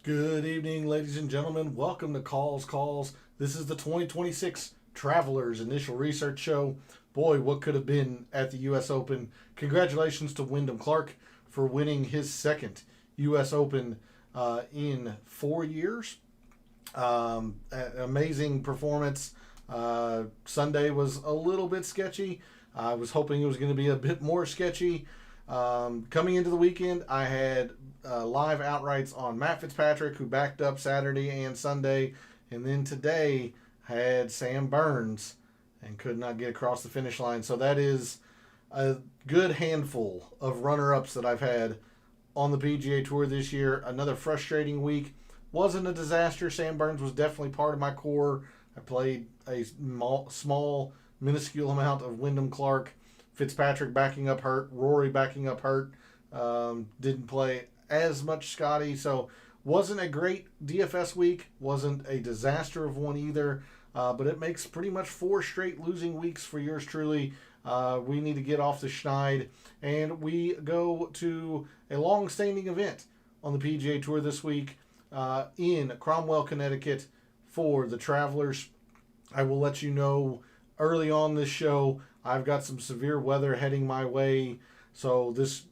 Good evening, ladies and gentlemen. Welcome to Calls. This is the 2026 Travelers Initial Research Show. Boy, what could have been at the U.S. Open. Congratulations to Wyndham Clark for winning his second U.S. Open in 4 years. Amazing performance. Sunday was a little bit sketchy. I was hoping it was going to be a bit more sketchy. Coming into the weekend, I had live outrights on Matt Fitzpatrick, who backed up Saturday and Sunday, and then today had Sam Burns and could not get across the finish line. So that is a good handful of runner-ups that I've had on the PGA Tour this year. Another frustrating week. Wasn't a disaster. Sam Burns was definitely part of my core. I played a small, minuscule amount of Wyndham Clark. Fitzpatrick backing up hurt. Rory backing up hurt. Didn't play as much Scotty. So wasn't a great DFS week. Wasn't a disaster of one either. But it makes pretty much 4 straight losing weeks for yours truly. We need to get off the schneid. And we go to a long-standing event on the PGA Tour this week in Cromwell, Connecticut for the Travelers. I will let you know early on this show, I've got some severe weather heading my way, so this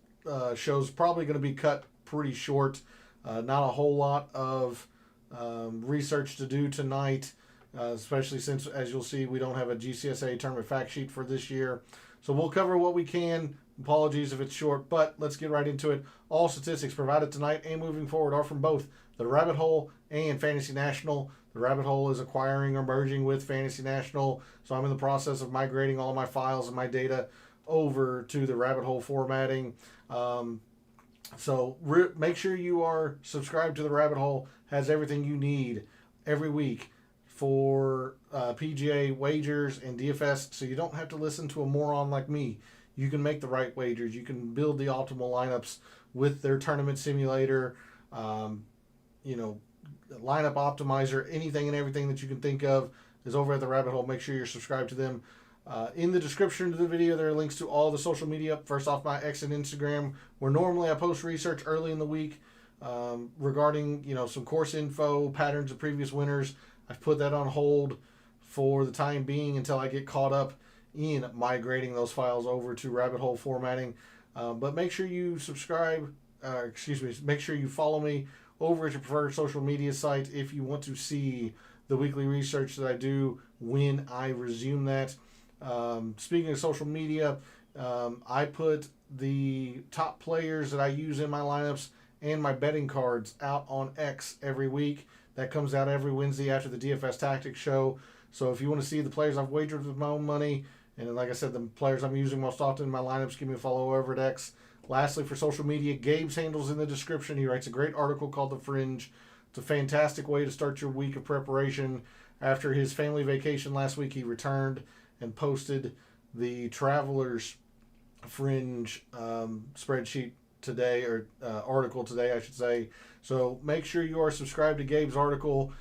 show's probably going to be cut pretty short. Not a whole lot of research to do tonight, especially since, as you'll see, we don't have a GCSA tournament fact sheet for this year. So we'll cover what we can. Apologies if it's short, but let's get right into it. All statistics provided tonight and moving forward are from both the Rabbit Hole and Fantasy National. The Rabbit Hole is acquiring or merging with Fantasy National, so I'm in the process of migrating all of my files and my data over to the Rabbit Hole formatting. Make sure you are subscribed to the Rabbit Hole. Has everything you need every week for PGA wagers and DFS, so you don't have to listen to a moron like me. You can make the right wagers. You can build the optimal lineups with their tournament simulator, lineup optimizer. Anything and everything that you can think of is over at the Rabbit Hole. Make sure you're subscribed to them. In the description of the video, there are links to all the social media. First off, my X and Instagram, where normally I post research early in the week regarding some course info, patterns of previous winners. I've put that on hold for the time being until I get caught up in migrating those files over to Rabbit Hole formatting. But make sure you subscribe. Make sure you follow me over at your preferred social media site if you want to see the weekly research that I do when I resume that. Speaking of social media, I put the top players that I use in my lineups and my betting cards out on X every week. That comes out every Wednesday after the DFS Tactics show. So if you want to see the players I've wagered with my own money, and like I said, the players I'm using most often in my lineups, give me a follow over at X. Lastly, for social media, Gabe's handle's in the description. He writes a great article called The Fringe. It's a fantastic way to start your week of preparation. After his family vacation last week, he returned and posted the Travelers Fringe spreadsheet today, or article today, I should say. So make sure you are subscribed to Gabe's article.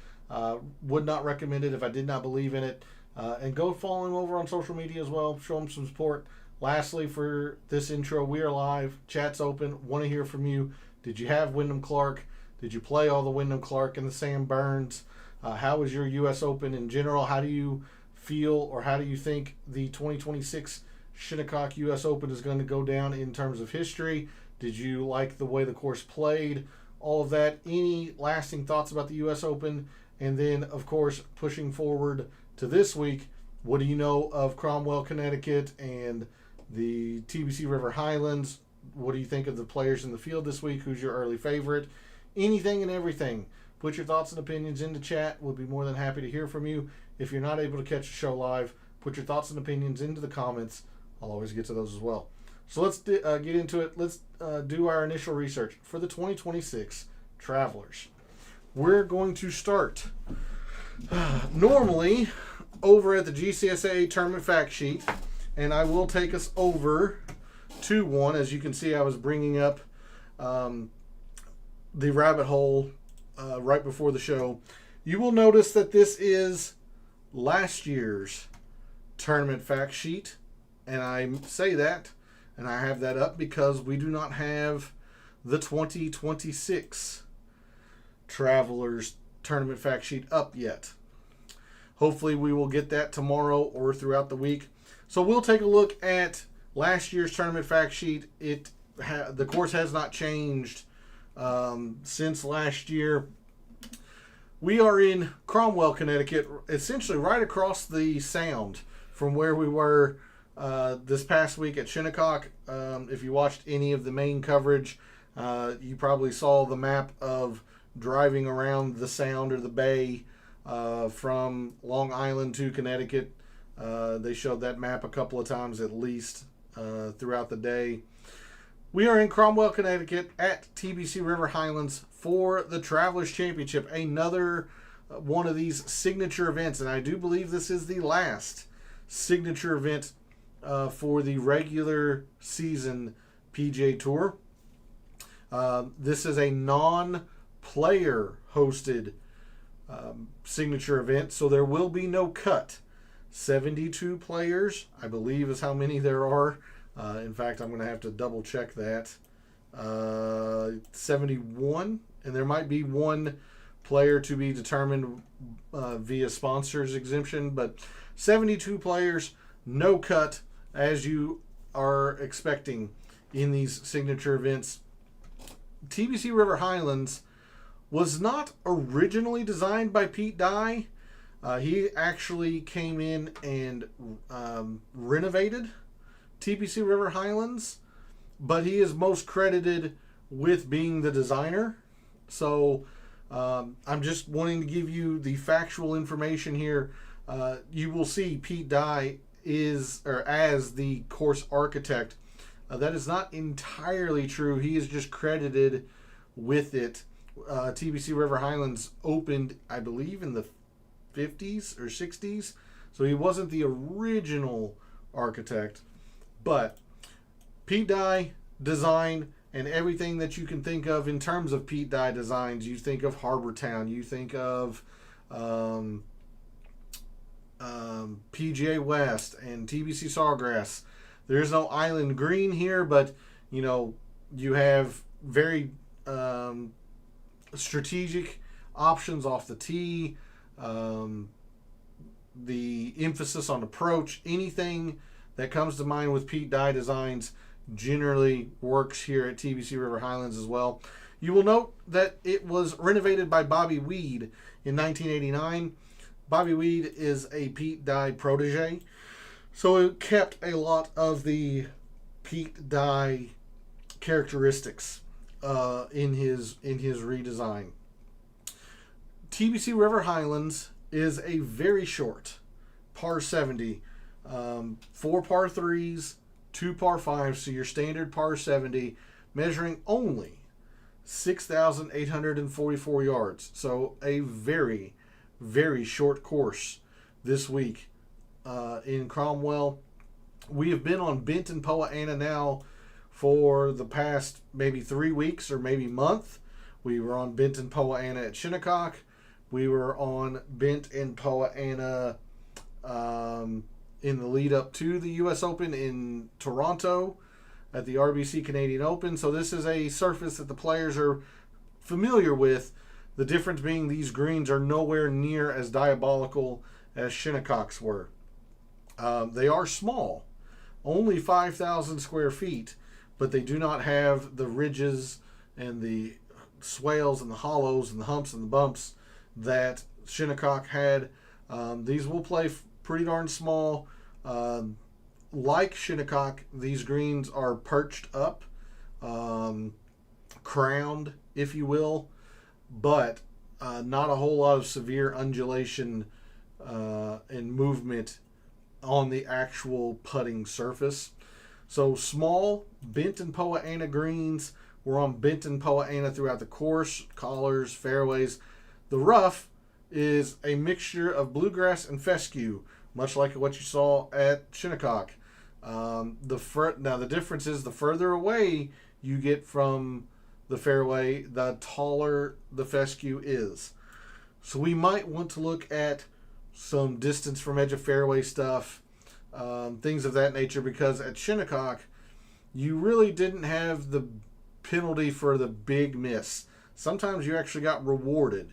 Would not recommend it if I did not believe in it. And go follow him over on social media as well. Show him some support. Lastly, for this intro, we are live. Chat's open. Want to hear from you. Did you have Wyndham Clark? Did you play all the Wyndham Clark and the Sam Burns? How was your U.S. Open in general? How do you feel, or how do you think the 2026 Shinnecock U.S. Open is going to go down in terms of history? Did you like the way the course played? All of that. Any lasting thoughts about the U.S. Open? And then, of course, pushing forward to this week, what do you know of Cromwell, Connecticut, and the TBC River Highlands? What do you think of the players in the field this week? Who's your early favorite? Anything and everything. Put your thoughts and opinions into chat. We'll be more than happy to hear from you. If you're not able to catch the show live, put your thoughts and opinions into the comments. I'll always get to those as well. So let's get into it. Let's do our initial research for the 2026 Travelers. We're going to start normally over at the GCSA tournament fact sheet, and I will take us over to one. As you can see, I was bringing up the Rabbit Hole right before the show. You will notice that this is last year's tournament fact sheet, and I say that, and I have that up because we do not have the 2026 Travelers tournament fact sheet up yet. Hopefully we will get that tomorrow or throughout the week. So we'll take a look at last year's tournament fact sheet. The course has not changed since last year. We are in Cromwell, Connecticut, essentially right across the Sound from where we were this past week at Shinnecock. If you watched any of the main coverage, you probably saw the map of driving around the Sound or the Bay from Long Island to Connecticut. They showed that map a couple of times at least throughout the day. We are in Cromwell, Connecticut at TBC River Highlands for the Travelers Championship, another one of these signature events, and I do believe this is the last signature event for the regular season PGA Tour. This is a non-player hosted signature event, so there will be no cut. 72 players, I believe, is how many there are. In fact, I'm going to have to double check that. 71, and there might be one player to be determined via sponsors exemption, but 72 players, no cut, as you are expecting in these signature events. TBC River Highlands was not originally designed by Pete Dye. He actually came in and renovated TBC River Highlands, but he is most credited with being the designer. So I'm just wanting to give you the factual information here. You will see Pete Dye as the course architect. That is not entirely true. He is just credited with it. TBC River Highlands opened, I believe, in the 50s or 60s. So he wasn't the original architect. But Pete Dye design and everything that you can think of in terms of Pete Dye designs. You think of Harbortown. You think of PGA West and TBC Sawgrass. There is no Island Green here, but you have very strategic options off the tee. The emphasis on approach, anything that comes to mind with Pete Dye designs generally works here at TBC River Highlands as well. You will note that it was renovated by Bobby Weed in 1989. Bobby Weed is a Pete Dye protege, so it kept a lot of the Pete Dye characteristics in his redesign. TBC River Highlands is a very short par 70, 4 par 3s, 2 par 5s, so your standard par 70, measuring only 6,844 yards. So a very, very short course this week in Cromwell. We have been on Benton Poa annua now for the past maybe 3 weeks or maybe month. We were on Benton Poa annua at Shinnecock. We were on Bent and Poa annua in the lead up to the U.S. Open in Toronto at the RBC Canadian Open. So this is a surface that the players are familiar with. The difference being these greens are nowhere near as diabolical as Shinnecock's were. They are small, only 5,000 square feet, but they do not have the ridges and the swales and the hollows and the humps and the bumps that Shinnecock had. These will play pretty darn small. Like Shinnecock, these greens are perched up, crowned, if you will, but not a whole lot of severe undulation and movement on the actual putting surface. So small Bent and Poa annua greens. We're on Bent and Poa annua throughout the course, collars, fairways. The rough is a mixture of bluegrass and fescue, much like what you saw at Shinnecock. Now the difference is the further away you get from the fairway, the taller the fescue is. So we might want to look at some distance from edge of fairway stuff, things of that nature, because at Shinnecock you really didn't have the penalty for the big miss. sometimes you actually got rewarded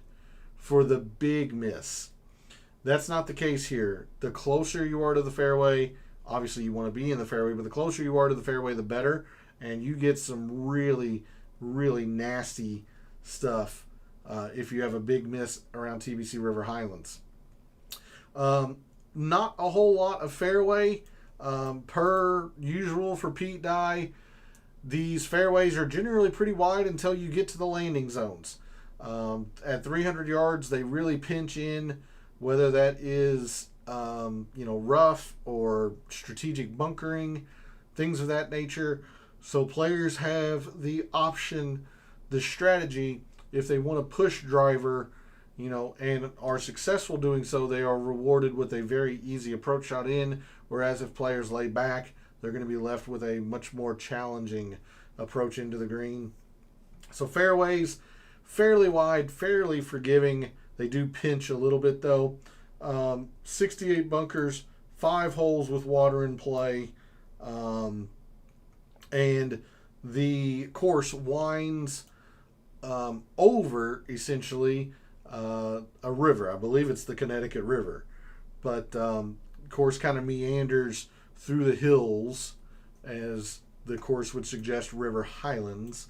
for the big miss. That's not the case here. The closer you are to the fairway, obviously you want to be in the fairway, but the closer you are to the fairway, the better. And you get some really, really nasty stuff if you have a big miss around TPC River Highlands. Not a whole lot of fairway. Per usual for Pete Dye, these fairways are generally pretty wide until you get to the landing zones. At 300 yards, they really pinch in, whether that is rough or strategic bunkering, things of that nature. So players have the option, the strategy, if they want to push driver, and are successful doing so, they are rewarded with a very easy approach shot in, whereas if players lay back, they're going to be left with a much more challenging approach into the green. So fairways, fairly wide, fairly forgiving. They do pinch a little bit though. 68 bunkers, 5 holes with water in play. And the course winds over, essentially, a river. I believe it's the Connecticut River. But course kind of meanders through the hills, as the course would suggest, River Highlands.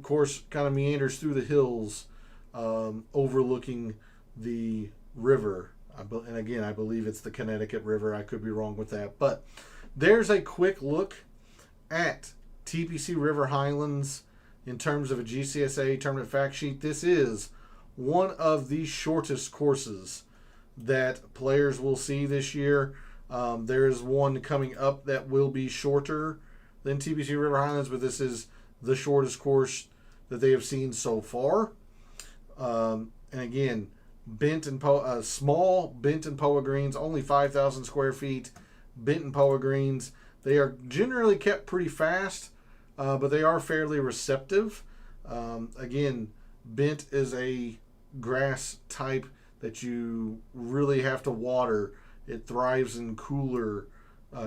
Course kind of meanders through the hills, overlooking the river. And again, I believe it's the Connecticut River. I could be wrong with that. But there's a quick look at TPC River Highlands in terms of a GCSA tournament fact sheet. This is one of the shortest courses that players will see this year. There is one coming up that will be shorter than TPC River Highlands, but this is the shortest course that they have seen so far. And again, small bent and POA greens, only 5,000 square feet, bent and POA greens. They are generally kept pretty fast, but they are fairly receptive. Again, bent is a grass type that you really have to water. It thrives in cooler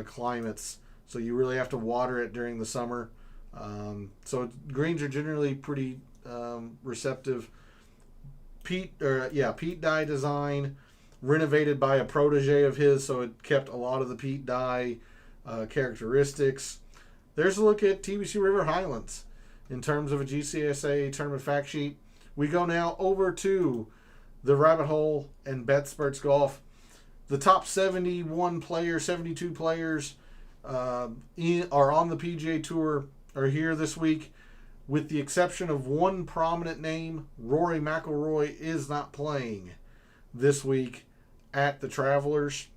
climates, so you really have to water it during the summer. So greens are generally pretty receptive. Pete Dye design, renovated by a protege of his, so it kept a lot of the Pete Dye characteristics. There's a look at TPC River Highlands in terms of a GCSA tournament fact sheet. We go now over to the Rabbit Hole and BetSperts Golf. The top 71 players, 72 players are on the PGA Tour, are here this week, with the exception of one prominent name. Rory McIlroy is not playing this week at the Travelers.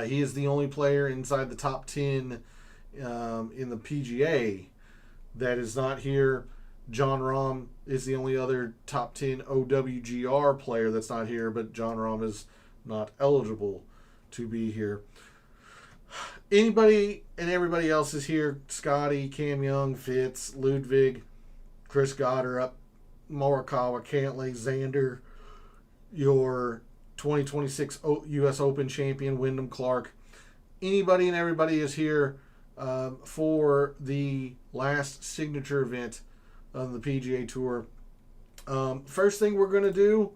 He is the only player inside the top 10 in the PGA that is not here. John Rahm is the only other top 10 OWGR player that's not here, but John Rahm is not eligible to be here. Anybody and everybody else is here. Scotty, Cam Young, Fitz, Ludwig, Chris Goddard, Morikawa, Cantley, Xander, your 2026 U.S. Open champion, Wyndham Clark. Anybody and everybody is here for the last signature event on the PGA Tour. First thing we're going to do,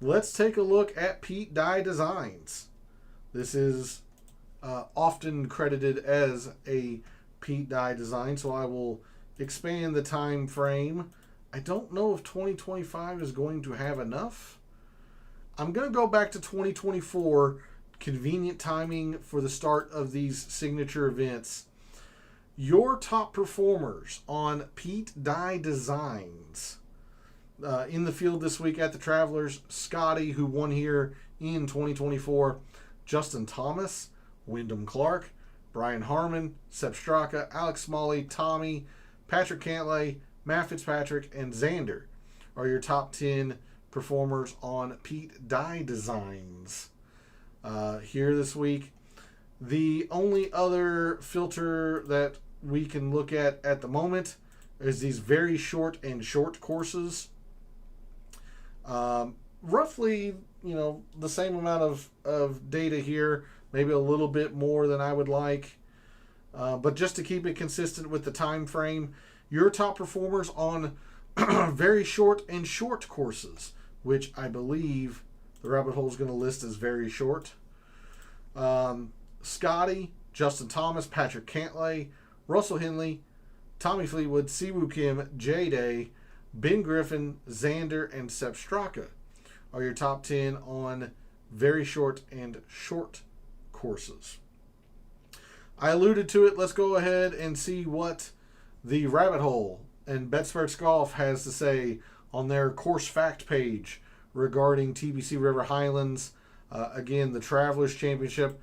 let's take a look at Pete Dye Designs. This is often credited as a Pete Dye design, so I will expand the time frame. I don't know if 2025 is going to have enough. I'm going to go back to 2024, convenient timing for the start of these signature events. Your top performers on Pete Dye Designs in the field this week at the Travelers: Scotty, who won here in 2024, Justin Thomas, Wyndham Clark, Brian Harmon, Sepp Straka, Alex Smalley, Tommy, Patrick Cantlay, Matt Fitzpatrick, and Xander are your top 10 performers on Pete Dye Designs here this week. The only other filter that we can look at the moment is these very short courses. Roughly, the same amount of data here, maybe a little bit more than I would like. But just to keep it consistent with the time frame, your top performers on very short and short courses, which I believe the rabbit hole is going to list as very short. Scotty, Justin Thomas, Patrick Cantlay, Russell Henley, Tommy Fleetwood, Siwoo Kim, J-Day, Ben Griffin, Xander, and Sepp Straka are your top 10 on very short and short courses. I alluded to it. Let's go ahead and see what the rabbit hole and BetSperts Golf has to say on their course fact page regarding TPC River Highlands. Again, the Travelers Championship,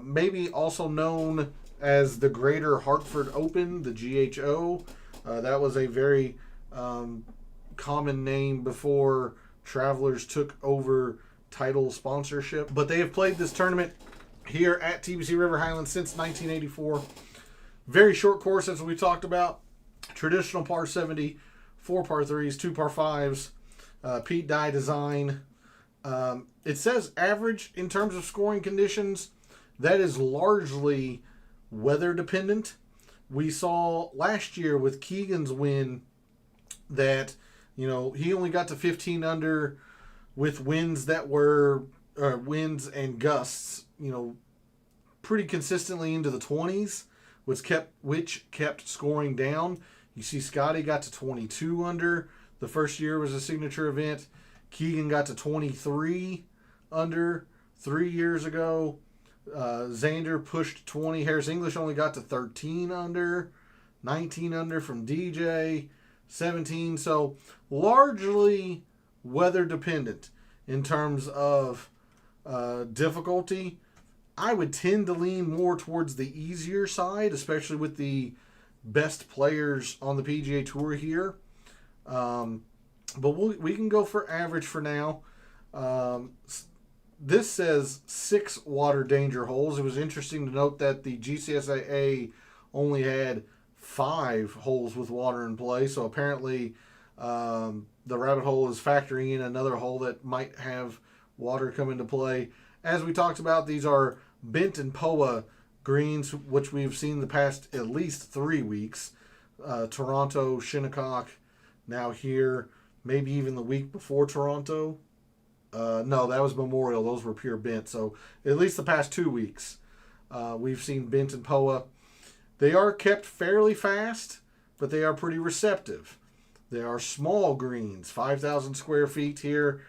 maybe also known as the Greater Hartford Open, the GHO. That was a very common name before Travelers took over title sponsorship. But they have played this tournament here at TPC River Highlands since 1984. Very short course, as we talked about. Traditional par 70, 4 par 3s, 2 par 5s, Pete Dye design. It says average in terms of scoring conditions. That is largely weather dependent. We saw last year with Keegan's win that, he only got to 15 under with winds that were winds and gusts, pretty consistently into the 20s, which kept scoring down. You see Scotty got to 22 under. The first year was a signature event. Keegan got to 23 under 3 years ago. Xander pushed 20. Harris English only got to 13 under. 19 under from DJ. 17. So largely weather dependent in terms of difficulty. I would tend to lean more towards the easier side, especially with the best players on the PGA Tour here. But we can go for average for now. This says 6 water danger holes. It was interesting to note that the GCSAA only had 5 holes with water in play. So apparently the rabbit hole is factoring in another hole that might have water come into play. As we talked about, these are bent and POA greens, which we've seen the past at least 3 weeks. Toronto, Shinnecock, now here, maybe even the week before Toronto. No, that was Memorial. Those were pure bent. So at least the past 2 weeks, we've seen bent and POA. They are kept fairly fast, but they are pretty receptive. They are small greens, 5,000 square feet here.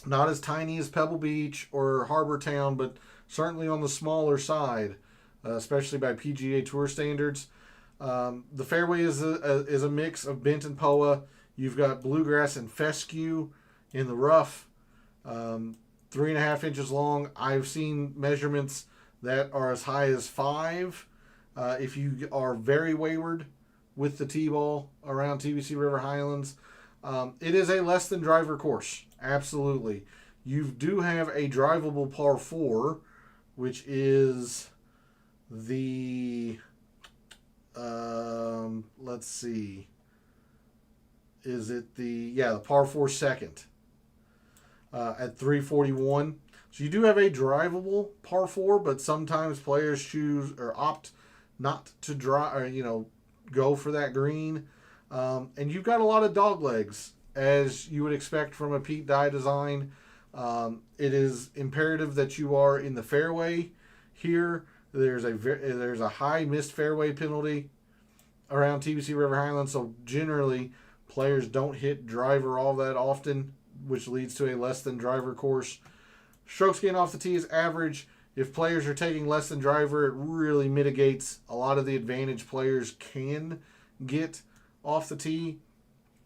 Not as tiny as Pebble Beach or Harbor Town, but certainly on the smaller side, especially by PGA Tour standards. The fairway is a mix of bent and POA. You've got bluegrass and fescue in the rough, 3.5 inches long. I've seen measurements that are as high as 5. If you are very wayward with the T-ball around TPC River Highlands, it is a less than driver course. Absolutely. You do have a drivable par 4, which is the, let's see, is it the par 4 second at 341. So you do have a drivable par 4, but sometimes players choose or opt not to drive, or, go for that green. And you've got a lot of dog legs, as you would expect from a Pete Dye design. It is imperative that you are in the fairway here. There's a high missed fairway penalty around TPC River Highlands, so generally players don't hit driver all that often, which leads to a less than driver course. Strokes gained off the tee is average. If players are taking less than driver, it really mitigates a lot of the advantage players can get off the tee.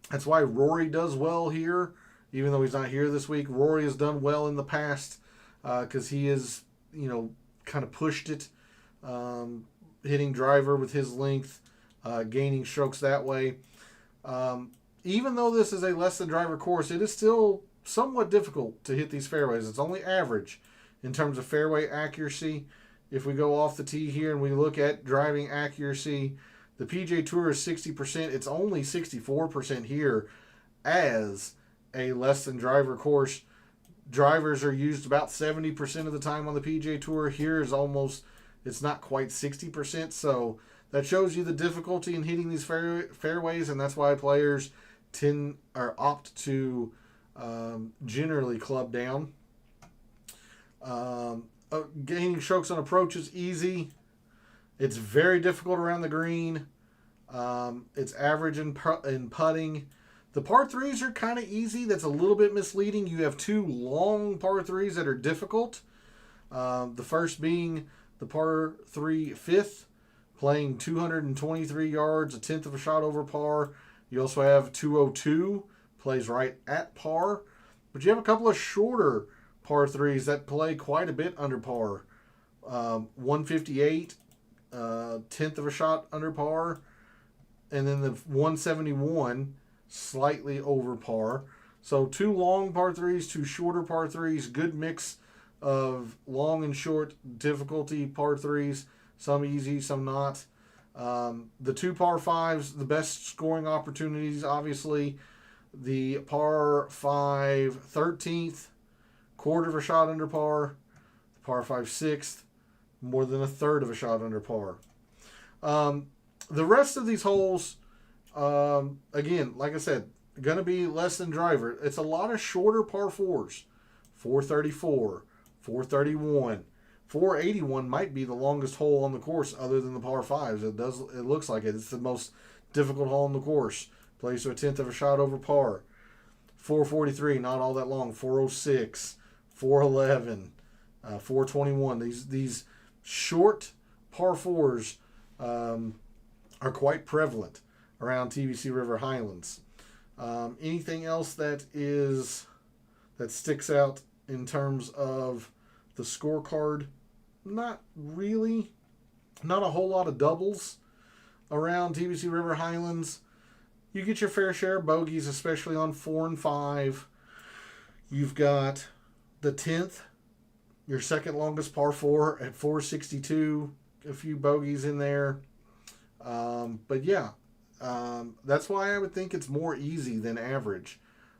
That's why Rory does well here, even though he's not here this week. Rory has done well in the past because he is, kind of pushed it, hitting driver with his length, gaining strokes that way. Even though this is a less than driver course, it is still somewhat difficult to hit these fairways. It's only average in terms of fairway accuracy. If we go off the tee here and we look at driving accuracy, the PGA Tour is 60%. It's only 64% here as a less than driver course. Drivers are used about 70% of the time on the PGA Tour. Here is it's not quite 60%. So that shows you the difficulty in hitting these fairways, and that's why players opt to generally club down. Gaining strokes on approach is easy. It's very difficult around the green. It's average in putting. The par 3s are kind of easy. That's a little bit misleading. You have 2 long par 3s that are difficult. The first being the par 3 fifth, playing 223 yards, a tenth of a shot over par. You also have 202, plays right at par. But you have a couple of shorter par 3s that play quite a bit under par. 158, tenth of a shot under par. And then the 171, slightly over par. So 2 long par 3s, 2 shorter par 3s, good mix of long and short difficulty par 3s, some easy, some not. The 2 par 5s, the best scoring opportunities, obviously. The par 5 13th, quarter of a shot under par. The par 5 6th, more than a third of a shot under par. The rest of these holes, again, like I said, going to be less than driver. It's a lot of shorter par 4s. 434, 431, 481 might be the longest hole on the course other than the par 5s. It looks like it. It's the most difficult hole on the course. Plays to a tenth of a shot over par. 443, not all that long. 406, 411, 421. These short par 4s are quite prevalent around TBC River Highlands. Anything else that sticks out in terms of the scorecard? Not really. Not a whole lot of doubles around TBC River Highlands. You get your fair share of bogeys, especially on 4 and 5. You've got the 10th, your second longest par 4 at 462. A few bogeys in there. But yeah, that's why I would think it's more easy than average.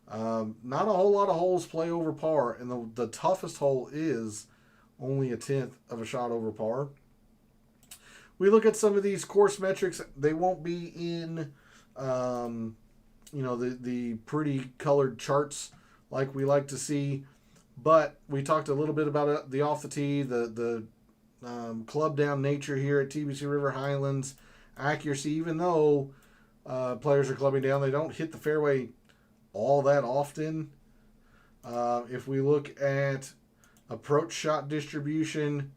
Not a whole lot of holes play over par, and the toughest hole is only a tenth of a shot over par. We look at some of these course metrics. They won't be in, the pretty colored charts like we like to see, but we talked a little bit about the off the tee, the club down nature here at TBC River Highlands. Accuracy, even though players are clubbing down, they don't hit the fairway all that often. If we look at approach shot distribution,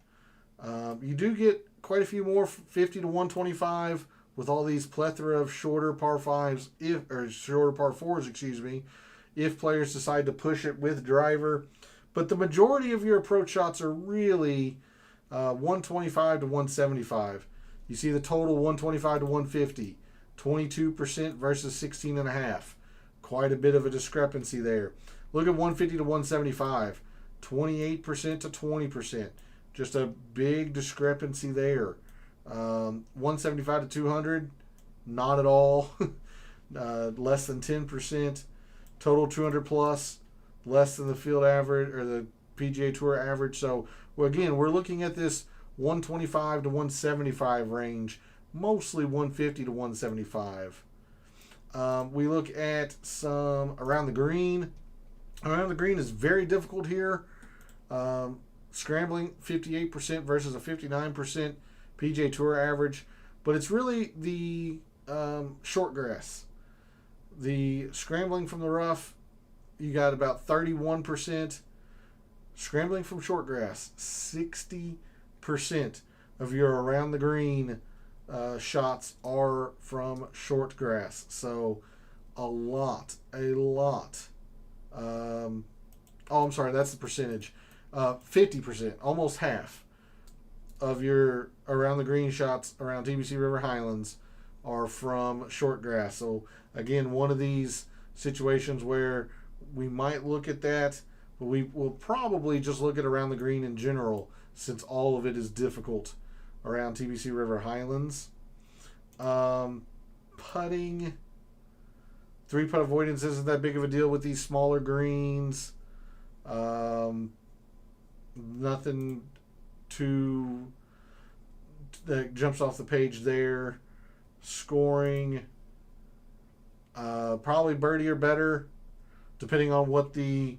you do get quite a few more 50 to 125 with all these plethora of shorter par 5s, shorter par 4s, if players decide to push it with driver. But the majority of your approach shots are really 125 to 175. You see the total 125 to 150, 22% versus 16.5. Quite a bit of a discrepancy there. Look at 150 to 175, 28% to 20%. Just a big discrepancy there. 175 to 200, not at all. Less than 10%. Total 200 plus, less than the field average or the PGA Tour average. So, again, we're looking at this 125 to 175 range, mostly 150 to 175. We look at some around the green. Around the green is very difficult here. Scrambling 58% versus a 59% PGA Tour average, but it's really the short grass. The scrambling from the rough, you got about 31%. Scrambling from short grass, 60% of your around the green shots are from short grass. So a lot. I'm sorry, that's the percentage. 50%, almost half of your around the green shots around TBC River Highlands are from short grass. So again, one of these situations where we might look at that, but we will probably just look at around the green in general, since all of it is difficult around TBC River Highlands. Putting, 3-putt avoidance isn't that big of a deal with these smaller greens. Nothing too that jumps off the page there. Scoring, probably birdie or better, depending on what the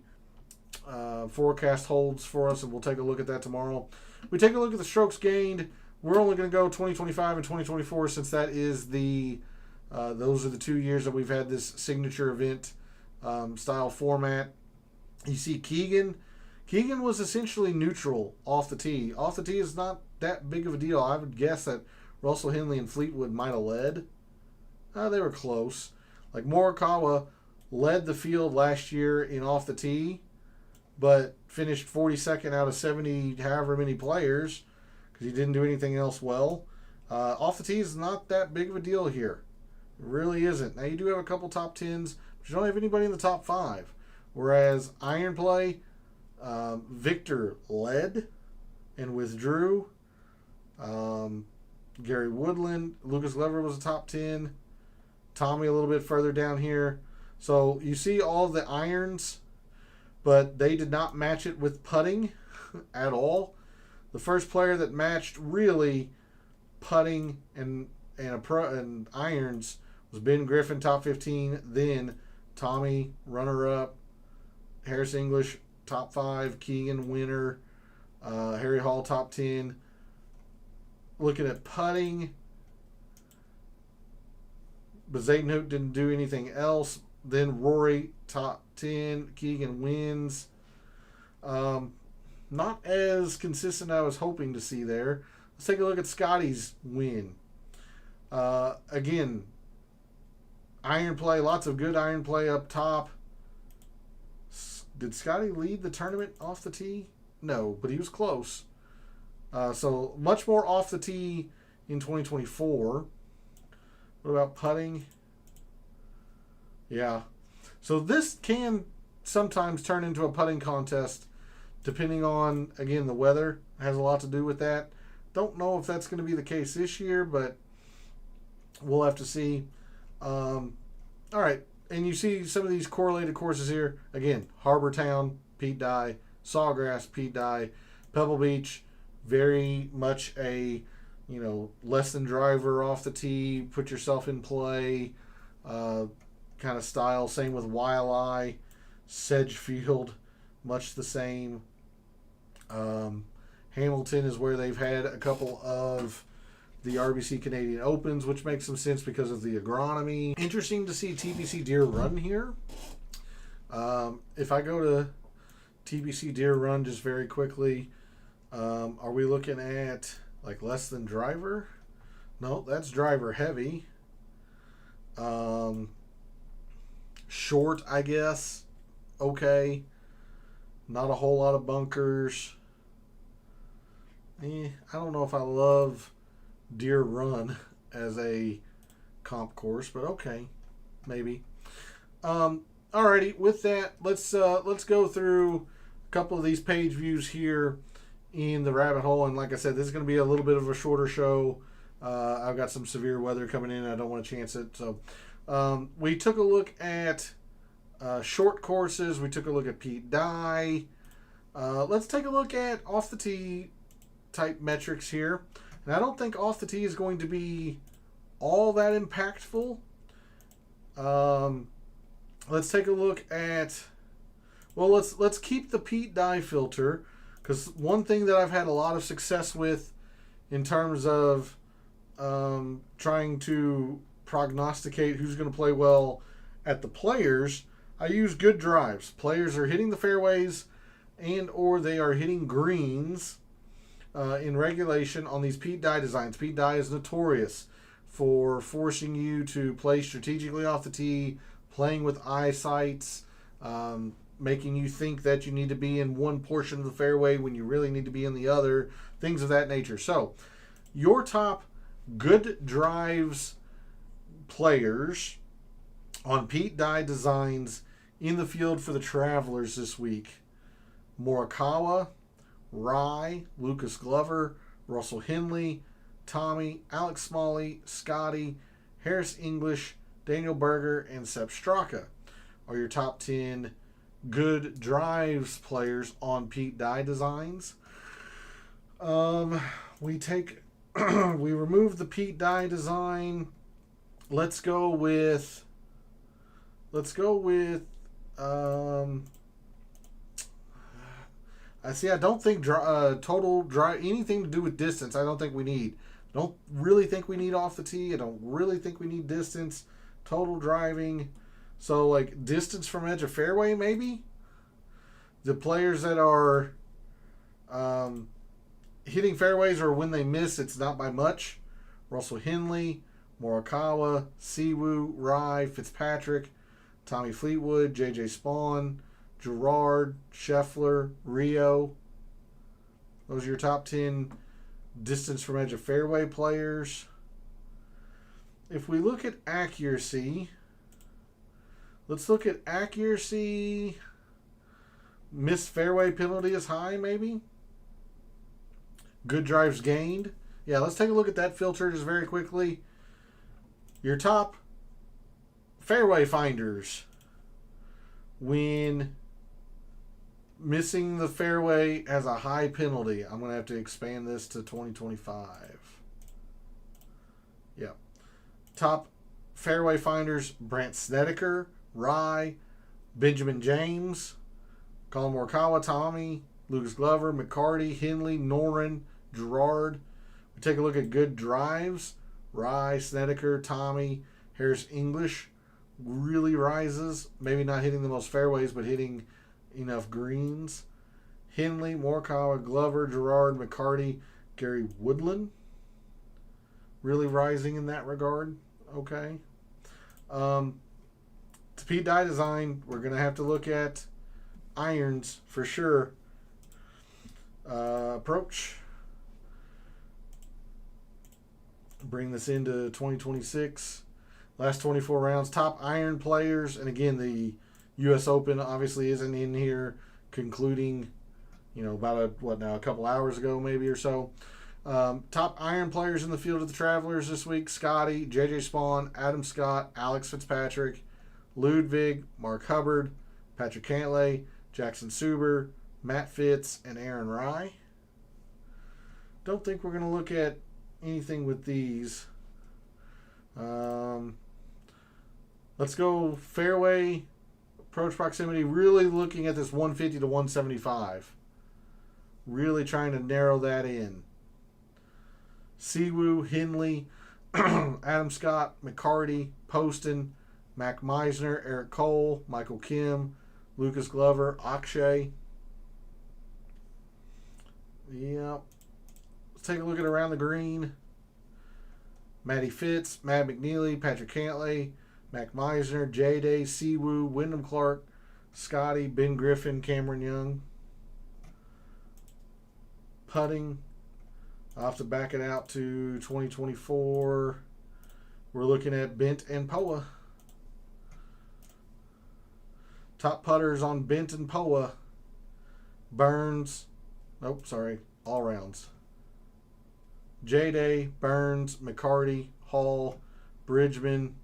forecast holds for us, and we'll take a look at that tomorrow. We take a look at the strokes gained. We're only going to go 2025 and 2024 since that is the those are the 2 years that we've had this signature event style format. You see Keegan. Keegan was essentially neutral off the tee. Off the tee is not that big of a deal. I would guess that Russell Henley and Fleetwood might have led. They were close. Like Morikawa led the field last year in off the tee, but finished 42nd out of 70 however many players because he didn't do anything else well. Off the tee is not that big of a deal here. It really isn't. Now you do have a couple top 10s, but you don't have anybody in the top 5. Whereas iron play, Victor led and withdrew. Gary Woodland, Lucas Glover was a top 10. Tommy a little bit further down here. So you see all the irons, but they did not match it with putting at all. The first player that matched really putting and irons was Ben Griffin, top 15. Then Tommy, runner-up. Harris English, top 5. Keegan, winner. Harry Hall, top 10. Looking at putting, but Zayden Hook didn't do anything else. Then Rory, top 10. Keegan wins. Not as consistent I was hoping to see there. Let's take a look at Scotty's win. Again, iron play, lots of good iron play up top. Did Scotty lead the tournament off the tee? No, but he was close. So much more off the tee in 2024. What about putting? Yeah. So this can sometimes turn into a putting contest depending on, again, the weather. It has a lot to do with that. Don't know if that's going to be the case this year, but we'll have to see. All right. And you see some of these correlated courses here. Again, Harbor Town, Pete Dye. Sawgrass, Pete Dye. Pebble Beach, very much a, less than driver off the tee, put yourself in play kind of style. Same with Waialae, Sedgefield, much the same. Hamilton is where they've had a couple of the RBC Canadian Opens, which makes some sense because of the agronomy. Interesting to see TPC Deer Run here. If I go to TPC Deer Run just very quickly, are we looking at like less than driver? No, that's driver heavy. Short, I guess. Okay. Not a whole lot of bunkers. I don't know if I love Deer Run as a comp course, but okay, maybe. Alrighty, with that, let's go through a couple of these page views here in the rabbit hole. And like I said, this is going to be a little bit of a shorter show. I've got some severe weather coming in. I don't want to chance it. So we took a look at short courses. We took a look at Pete Dye. Let's take a look at off the tee type metrics here. And I don't think off the tee is going to be all that impactful. Let's take a look at, well, let's keep the Pete Dye filter, because one thing that I've had a lot of success with in terms of trying to prognosticate who's going to play well at the Players, I use good drives. Players are hitting the fairways and or they are hitting greens in regulation on these Pete Dye designs. Pete Dye is notorious for forcing you to play strategically off the tee, playing with eyesights, making you think that you need to be in one portion of the fairway when you really need to be in the other, things of that nature. So your top good drives players on Pete Dye designs in the field for the Travelers this week: Morikawa, Rye, Lucas Glover, Russell Henley, Tommy, Alex Smalley, Scotty, Harris English, Daniel Berger, and Sepp Straka are your top 10 good drives players on Pete Dye designs. We take We removed the Pete Dye design. Let's go with I don't think total drive, anything to do with distance, I don't think we need. Don't really think we need off the tee. I don't really think we need distance. Total driving. So, like, distance from edge of fairway, maybe? The players that are hitting fairways, or when they miss, it's not by much. Russell Henley, Morikawa, Siwoo, Rye, Fitzpatrick, Tommy Fleetwood, J.J. Spawn, Gerard, Scheffler, Rio. Those are your top 10 distance from edge of fairway players. If we look at accuracy, let's look at accuracy. Missed fairway penalty is high, maybe. Good drives gained. Yeah, let's take a look at that filter just very quickly. Your top fairway finders when missing the fairway has a high penalty. I'm going to have to expand this to 2025. Yeah. Top fairway finders: Brandt Snedeker, Rye, Benjamin James, Colin Morikawa, Tommy, Lucas Glover, McCarty, Henley, Noren, Gerard. We take a look at good drives: Rye, Snedeker, Tommy, Harris English really rises. Maybe not hitting the most fairways, but hitting enough greens. Henley, Morikawa, Glover, Gerard, McCarty, Gary Woodland really rising in that regard. Okay. To Pete Dye design, we're going to have to look at irons for sure. Approach. Bring this into 2026. Last 24 rounds. Top iron players. And again, the U.S. Open obviously isn't in here, concluding, about a couple hours ago maybe or so. Top iron players in the field of the Travelers this week: Scotty, J.J. Spawn, Adam Scott, Alex Fitzpatrick, Ludwig, Mark Hubbard, Patrick Cantlay, Jackson Suber, Matt Fitz, and Aaron Rye. Don't think we're going to look at anything with these. Let's go fairway approach proximity. Really looking at this 150 to 175. Really trying to narrow that in. Siwoo, Henley, Adam Scott, McCarty, Poston, Mac Meisner, Eric Cole, Michael Kim, Lucas Glover, Akshay. Yep. Let's take a look at around the green. Matty Fitz, Matt McNeely, Patrick Cantlay, Mac Meisner, J-Day, Siwoo, Wyndham Clark, Scotty, Ben Griffin, Cameron Young. Putting. I'll have to back it out to 2024. We're looking at Bent and Poa. Top putters on Bent and Poa. Burns. All rounds. J-Day, Burns, McCarty, Hall, Bridgman,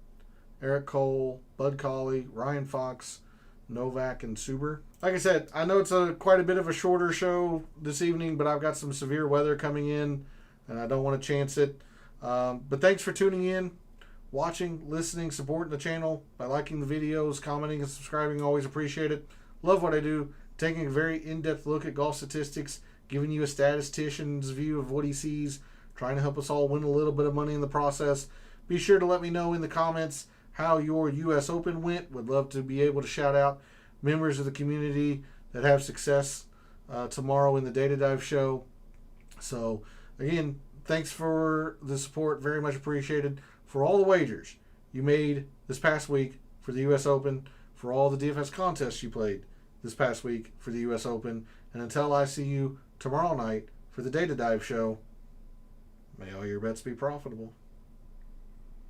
Eric Cole, Bud Colley, Ryan Fox, Novak, and Suber. Like I said, I know it's quite a bit of a shorter show this evening, but I've got some severe weather coming in, and I don't want to chance it. But thanks for tuning in, watching, listening, supporting the channel by liking the videos, commenting, and subscribing. Always appreciate it. Love what I do. Taking a very in-depth look at golf statistics, giving you a statistician's view of what he sees, trying to help us all win a little bit of money in the process. Be sure to let me know in the comments how your U.S. Open went. Would love to be able to shout out members of the community that have success tomorrow in the Data Dive show. So, again, thanks for the support. Very much appreciated. For all the wagers you made this past week for the U.S. Open, for all the DFS contests you played this past week for the U.S. Open, and until I see you tomorrow night for the Data Dive show, may all your bets be profitable.